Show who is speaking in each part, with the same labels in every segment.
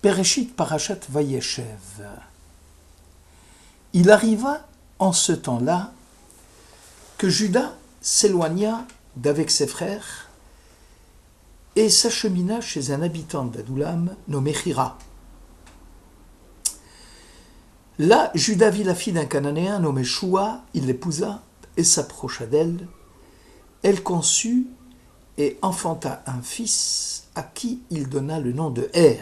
Speaker 1: Bereshit Parashat Vayeshev. Il arriva en ce temps-là que Juda s'éloigna d'avec ses frères et s'achemina chez un habitant d'Adoulam nommé Hira. Là, Juda vit la fille d'un Cananéen nommé Shua, il l'épousa et s'approcha d'elle. Elle conçut et enfanta un fils à qui il donna le nom de Er.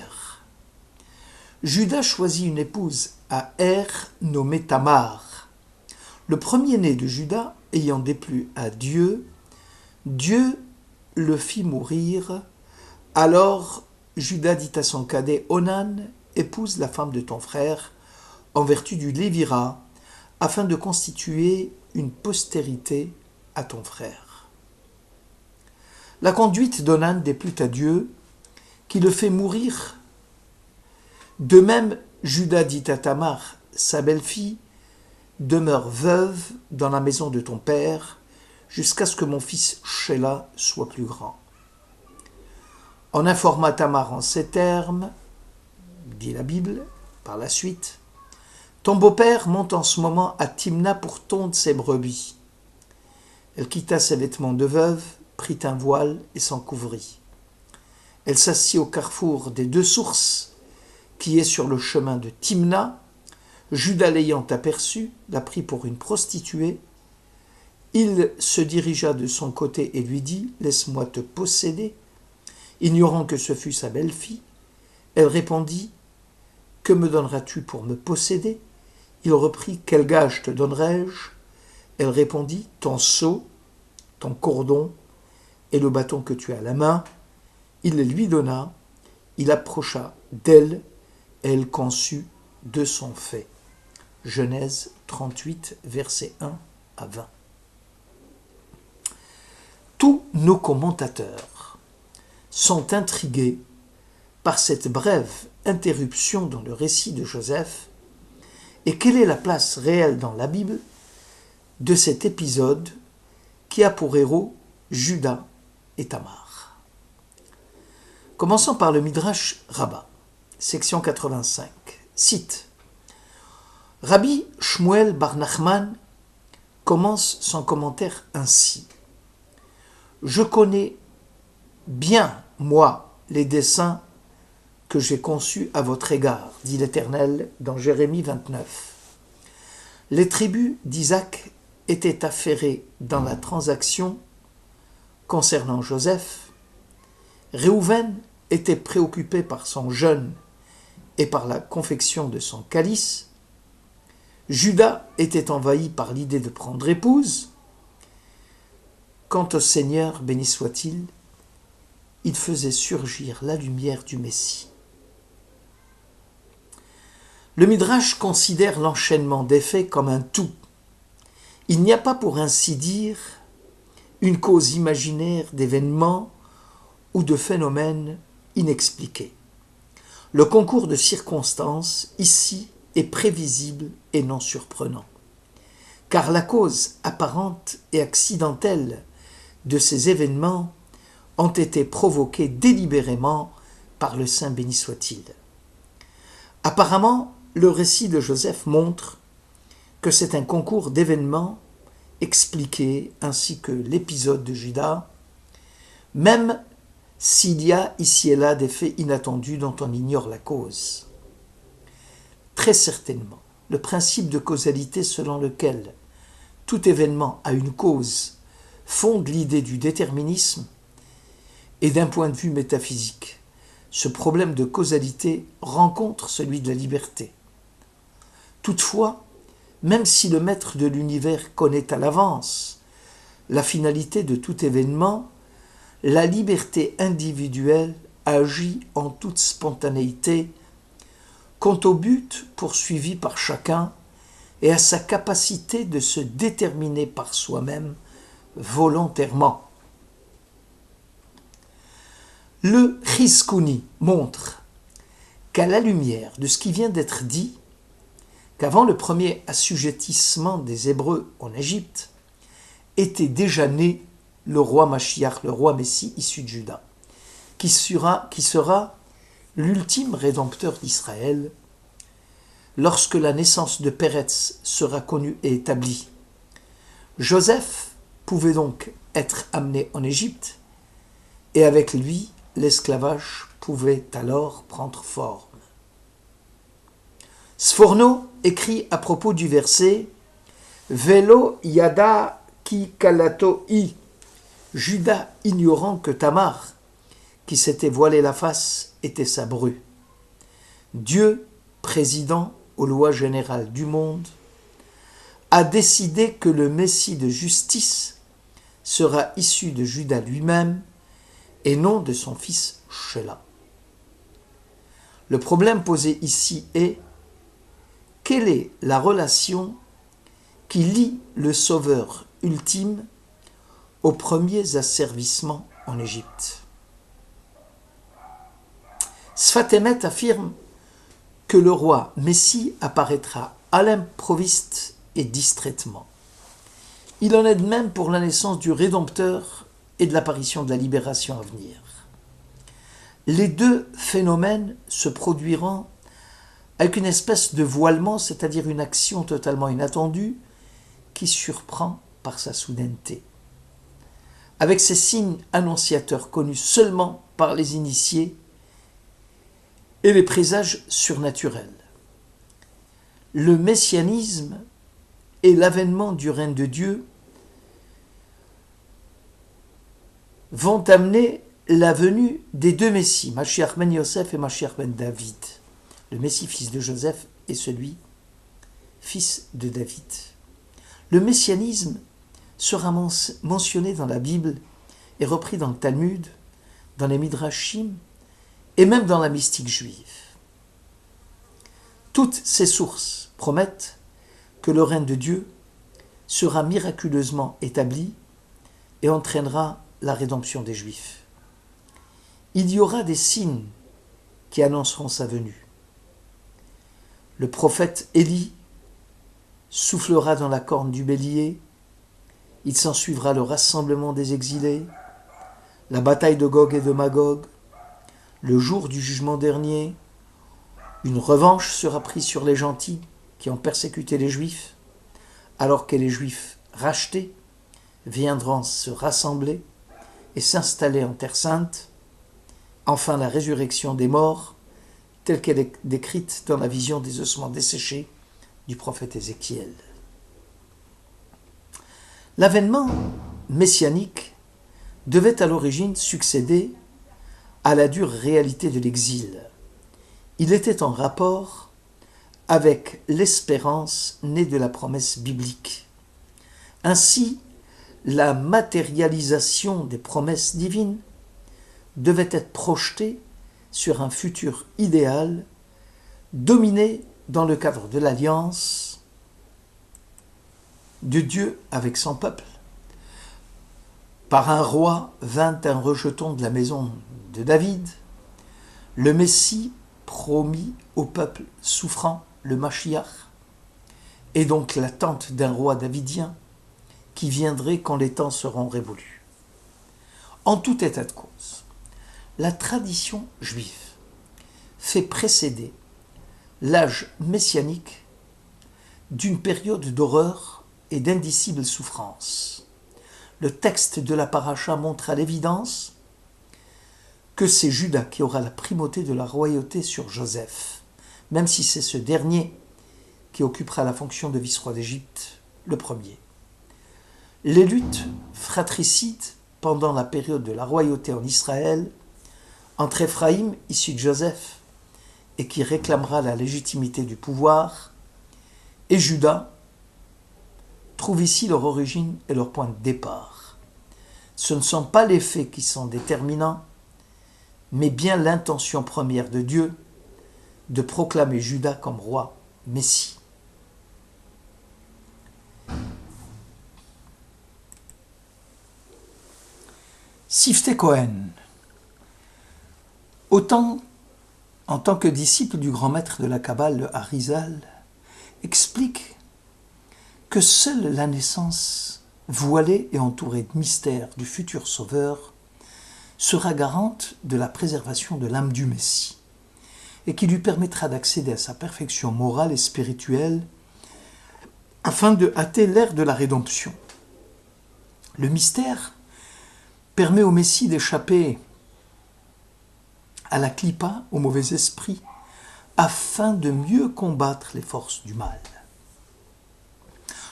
Speaker 1: Juda choisit une épouse à Er nommée Tamar. Le premier-né de Juda ayant déplu à Dieu, Dieu le fit mourir. Alors Juda dit à son cadet Onan, épouse la femme de ton frère, en vertu du Lévira, afin de constituer une postérité à ton frère. La conduite d'Onan déplut à Dieu, qui le fait mourir. De même, Juda dit à Tamar, sa belle-fille, demeure veuve dans la maison de ton père, jusqu'à ce que mon fils Shéla soit plus grand. On informa Tamar en ces termes, dit la Bible, par la suite, ton beau-père monte en ce moment à Timna pour tondre ses brebis. Elle quitta ses vêtements de veuve, prit un voile et s'en couvrit. Elle s'assit au carrefour des deux sources, qui est sur le chemin de Timna. Juda l'ayant aperçue, la prit pour une prostituée. Il se dirigea de son côté et lui dit « Laisse-moi te posséder », ignorant que ce fût sa belle-fille. Elle répondit « Que me donneras-tu pour me posséder ?» Il reprit « Quel gage te donnerai-je » Elle répondit « Ton seau, ton cordon et le bâton que tu as à la main. » Il les lui donna. Il approcha d'elle et elle conçut de son fait. Genèse 38, versets 1 à 20. Tous nos commentateurs sont intrigués par cette brève interruption dans le récit de Joseph et quelle est la place réelle dans la Bible de cet épisode qui a pour héros Juda et Tamar. Commençons par le Midrash Rabbah, section 85. Cite. Rabbi Shmuel bar Nachman commence son commentaire ainsi. Je connais bien, moi, les desseins que j'ai conçus à votre égard, dit l'Éternel dans Jérémie 29. Les tribus d'Isaac étaient affairées dans la transaction concernant Joseph. Réhouven était préoccupé par son jeûne et par la confection de son calice. Juda était envahi par l'idée de prendre épouse. Quant au Seigneur, béni soit-il, il faisait surgir la lumière du Messie. Le Midrash considère l'enchaînement des faits comme un tout. Il n'y a pas, pour ainsi dire, une cause imaginaire d'événements ou de phénomènes inexpliqués. Le concours de circonstances, ici, est prévisible et non surprenant. Car la cause apparente et accidentelle de ces événements ont été provoqués délibérément par le Saint béni soit-il. Apparemment, le récit de Joseph montre que c'est un concours d'événements expliqués ainsi que l'épisode de Juda, même s'il y a ici et là des faits inattendus dont on ignore la cause. Très certainement, le principe de causalité selon lequel tout événement a une cause fonde l'idée du déterminisme et d'un point de vue métaphysique, ce problème de causalité rencontre celui de la liberté. Toutefois, même si le maître de l'univers connaît à l'avance la finalité de tout événement, la liberté individuelle agit en toute spontanéité quant au but poursuivi par chacun et à sa capacité de se déterminer par soi-même volontairement. Le Chizkuni montre qu'à la lumière de ce qui vient d'être dit, qu'avant le premier assujettissement des Hébreux en Égypte, était déjà né le roi Mashiach, le roi Messie issu de Juda, qui sera l'ultime rédempteur d'Israël, lorsque la naissance de Péretz sera connue et établie. Joseph pouvait donc être amené en Égypte, et avec lui, l'esclavage pouvait alors prendre forme. Sforno écrit à propos du verset « Velo yada ki kalato i » Judas ignorant que Tamar, qui s'était voilé la face, était sa bru. Dieu, président aux lois générales du monde, a décidé que le Messie de justice sera issu de Judas lui-même et non de son fils Shelah. Le problème posé ici est: quelle est la relation qui lie le Sauveur ultime aux premiers asservissements en Égypte? Sfat Emet affirme que le roi Messie apparaîtra à l'improviste et distraitement. Il en est de même pour la naissance du Rédempteur et de l'apparition de la libération à venir. Les deux phénomènes se produiront avec une espèce de voilement, c'est-à-dire une action totalement inattendue qui surprend par sa soudaineté. Avec ces signes annonciateurs connus seulement par les initiés et les présages surnaturels. Le messianisme et l'avènement du règne de Dieu vont amener la venue des deux Messies, Mashiach ben Yosef et Mashiach ben David. Le Messie fils de Joseph et celui fils de David. Le messianisme sera mentionné dans la Bible et repris dans le Talmud, dans les Midrashim et même dans la mystique juive. Toutes ces sources promettent que le règne de Dieu sera miraculeusement établi et entraînera la rédemption des Juifs. Il y aura des signes qui annonceront sa venue. Le prophète Élie soufflera dans la corne du bélier, il s'ensuivra le rassemblement des exilés, la bataille de Gog et de Magog, le jour du jugement dernier, une revanche sera prise sur les gentils qui ont persécuté les Juifs, alors que les Juifs rachetés viendront se rassembler et s'installer en Terre Sainte. Enfin, la résurrection des morts, telle qu'elle est décrite dans la vision des ossements desséchés du prophète Ézéchiel. L'avènement messianique devait à l'origine succéder à la dure réalité de l'exil. Il était en rapport avec l'espérance née de la promesse biblique. Ainsi, la matérialisation des promesses divines devait être projetée sur un futur idéal dominé dans le cadre de l'alliance de Dieu avec son peuple. Par un roi vint un rejeton de la maison de David, le Messie promis au peuple souffrant, le Mashiach, et donc l'attente d'un roi davidien qui viendrait quand les temps seront révolus. En tout état de cause, la tradition juive fait précéder l'âge messianique d'une période d'horreur et d'indicible souffrance. Le texte de la paracha montre à l'évidence que c'est Judas qui aura la primauté de la royauté sur Joseph, même si c'est ce dernier qui occupera la fonction de vice-roi d'Égypte, le premier. Les luttes fratricides pendant la période de la royauté en Israël entre Éphraïm, issu de Joseph, et qui réclamera la légitimité du pouvoir, et Judas, trouvent ici leur origine et leur point de départ. Ce ne sont pas les faits qui sont déterminants, mais bien l'intention première de Dieu de proclamer Judas comme roi, Messie. Sifte Cohen, autant en tant que disciple du grand maître de la Kabbale, le Harizal, explique que seule la naissance voilée et entourée de mystères du futur sauveur sera garante de la préservation de l'âme du Messie. et qui lui permettra d'accéder à sa perfection morale et spirituelle afin de hâter l'ère de la rédemption. Le mystère permet au Messie d'échapper à la clipa, au mauvais esprit, afin de mieux combattre les forces du mal.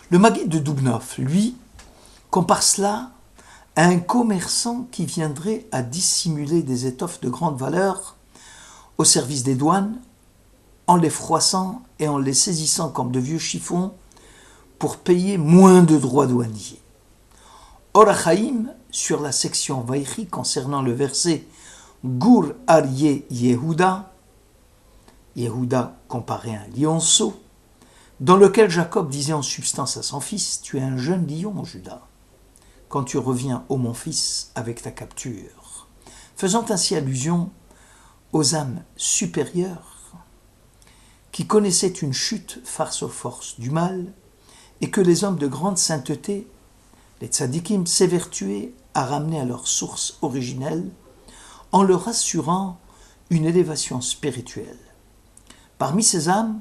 Speaker 1: Le Maguide de Dubnov, lui, compare cela à un commerçant qui viendrait à dissimuler des étoffes de grande valeur au service des douanes en les froissant et en les saisissant comme de vieux chiffons pour payer moins de droits douaniers. Or Hachaim, sur la section Vaïchi concernant le verset Gur Aryeh Yehuda, Yehuda comparé à un lionceau, dans lequel Jacob disait en substance à son fils, « Tu es un jeune lion, Judas, quand tu reviens, ô mon fils, avec ta capture », faisant ainsi allusion aux âmes supérieures qui connaissaient une chute face aux forces du mal et que les hommes de grande sainteté, les tzadikim, s'évertuaient à ramener à leur source originelle en leur assurant une élévation spirituelle. Parmi ces âmes,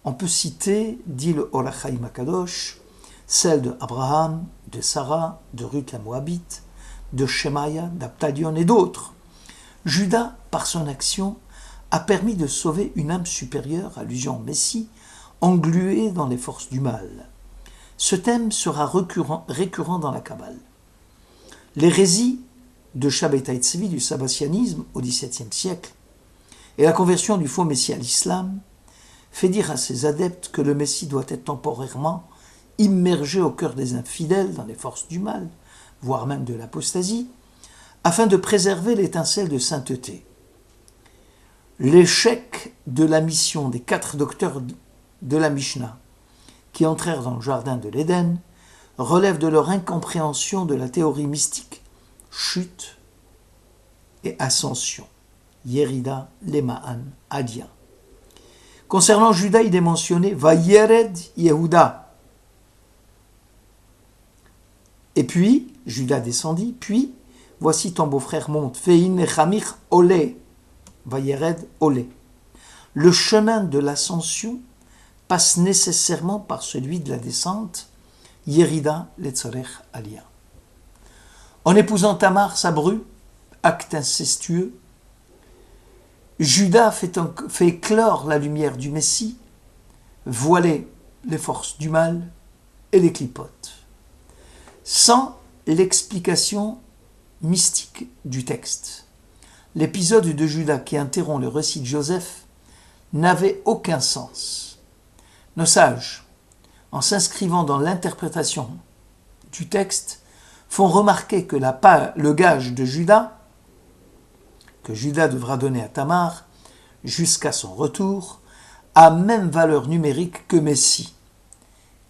Speaker 1: on peut citer, dit le Or HaChaim Akadosh, celles de Abraham, de Sarah, de Ruth la Moabite, de Shemaya, d'Abtalion et d'autres. Judas, par son action, a permis de sauver une âme supérieure, allusion au Messie, engluée dans les forces du mal. Ce thème sera récurrent dans la Kabbale. L'hérésie de Shabbatai Tzvi du sabbatianisme au XVIIe siècle et la conversion du faux Messie à l'islam fait dire à ses adeptes que le Messie doit être temporairement immergé au cœur des infidèles dans les forces du mal, voire même de l'apostasie, afin de préserver l'étincelle de sainteté. L'échec de la mission des 4 docteurs de la Mishnah qui entrèrent dans le jardin de l'Éden relève de leur incompréhension de la théorie mystique chute et ascension. Yerida, Lema'an, Adia. Concernant Judas, il est mentionné Vayered Yehuda. Et puis, Judas descendit, puis, voici ton beau-frère monte. Fein echamich ole. Vayered ole. Le chemin de l'ascension passe nécessairement par celui de la descente. Yerida letzorech alia. En épousant Tamar, sa bru, acte incestueux, Judas fait éclore la lumière du Messie, voiler les forces du mal et les clipotes. Sans l'explication mystique du texte, l'épisode de Judas qui interrompt le récit de Joseph n'avait aucun sens. Nos sages, en s'inscrivant dans l'interprétation du texte, font remarquer que le gage de Judas, que Judas devra donner à Tamar jusqu'à son retour, a même valeur numérique que Messie.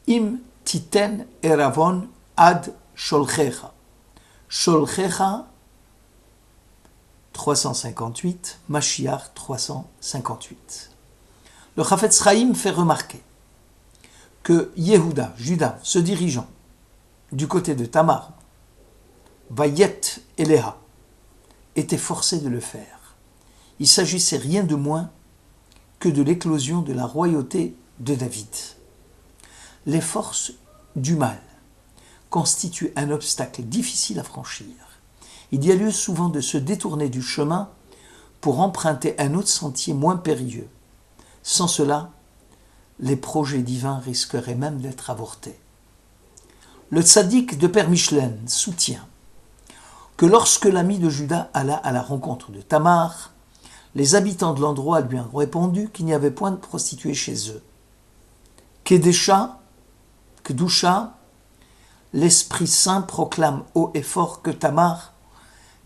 Speaker 1: Im titen eravon ad sholchecha. Sholchecha 358, Mashiach 358. Le Chafetz Chaim fait remarquer que Yehuda, Judas, se dirigeant du côté de Tamar, Vayet Eleha, était forcé de le faire. Il s'agissait rien de moins que de l'éclosion de la royauté de David. Les forces du mal constituent un obstacle difficile à franchir. Il y a lieu souvent de se détourner du chemin pour emprunter un autre sentier moins périlleux. Sans cela, les projets divins risqueraient même d'être avortés. Le tzaddik de Père Michelin soutient que lorsque l'ami de Judas alla à la rencontre de Tamar, les habitants de l'endroit lui ont répondu qu'il n'y avait point de prostituées chez eux. Kedusha, l'Esprit Saint proclame haut et fort que Tamar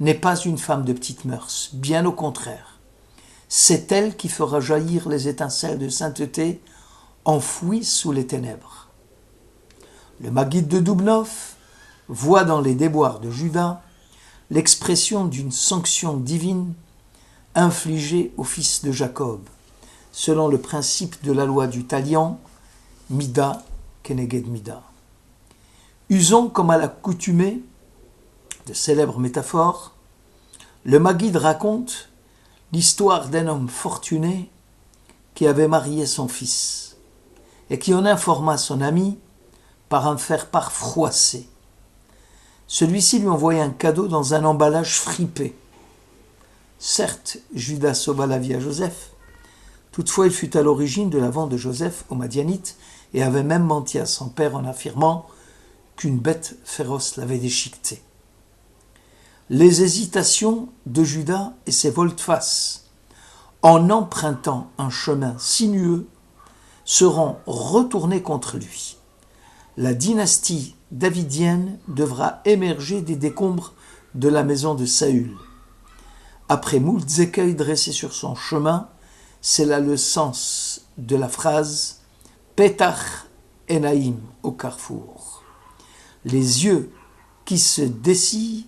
Speaker 1: n'est pas une femme de petite mœurs, bien au contraire. C'est elle qui fera jaillir les étincelles de sainteté enfouies sous les ténèbres. Le Maguide de Dubnov voit dans les déboires de Judas l'expression d'une sanction divine infligée au fils de Jacob, selon le principe de la loi du talion, Mida keneged Mida. Usons comme à l'accoutumée de célèbres métaphores, le Maguide raconte l'histoire d'un homme fortuné qui avait marié son fils, et qui en informa son ami par un faire-part froissé. Celui-ci lui envoya un cadeau dans un emballage fripé. Certes, Judas sauva la vie à Joseph. Toutefois, il fut à l'origine de la vente de Joseph aux Madianites et avait même menti à son père en affirmant qu'une bête féroce l'avait déchiqueté. Les hésitations de Judas et ses volte-face, en empruntant un chemin sinueux, seront retournées contre lui. La dynastie davidienne devra émerger des décombres de la maison de Saül. Après moult écueils dressés sur son chemin, c'est là le sens de la phrase « Petach Enaim » au carrefour. Les yeux qui se dessillent,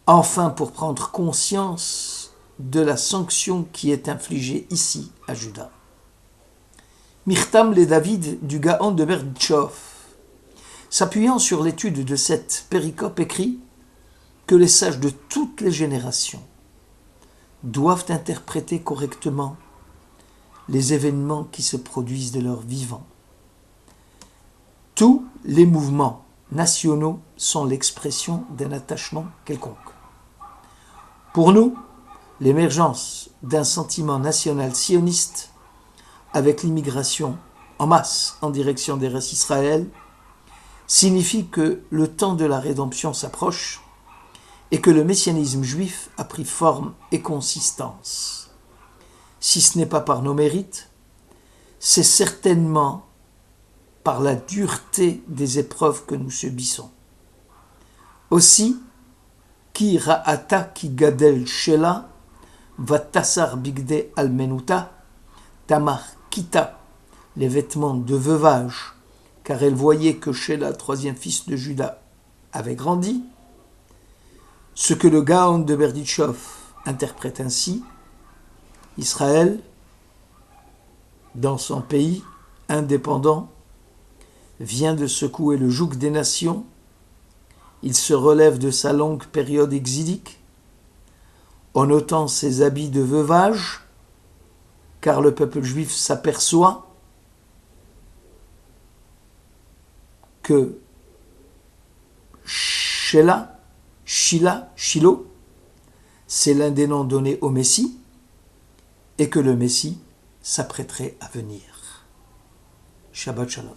Speaker 1: enfin pour prendre conscience de la sanction qui est infligée ici à Judas. Mirtam le David du Gaon de Berditchov, s'appuyant sur l'étude de cette péricope, écrit que les sages de toutes les générations doivent interpréter correctement les événements qui se produisent de leur vivant. Tous les mouvements nationaux sont l'expression d'un attachement quelconque. Pour nous, l'émergence d'un sentiment national sioniste avec l'immigration en masse en direction d'Eretz Israël signifie que le temps de la rédemption s'approche et que le messianisme juif a pris forme et consistance. Si ce n'est pas par nos mérites, c'est certainement par la dureté des épreuves que nous subissons. Aussi, ki ra'ata ki gadel shela, vatassar bigde almenuta, tamar kita, les vêtements de veuvage, car elle voyait que Sheila, troisième fils de Judas, avait grandi. Ce que le Gaon de Berditchov interprète ainsi, Israël, dans son pays indépendant, vient de secouer le joug des nations, il se relève de sa longue période exilique, en ôtant ses habits de veuvage, car le peuple juif s'aperçoit que Shiloh, c'est l'un des noms donnés au Messie, et que le Messie s'apprêterait à venir. Shabbat Shalom.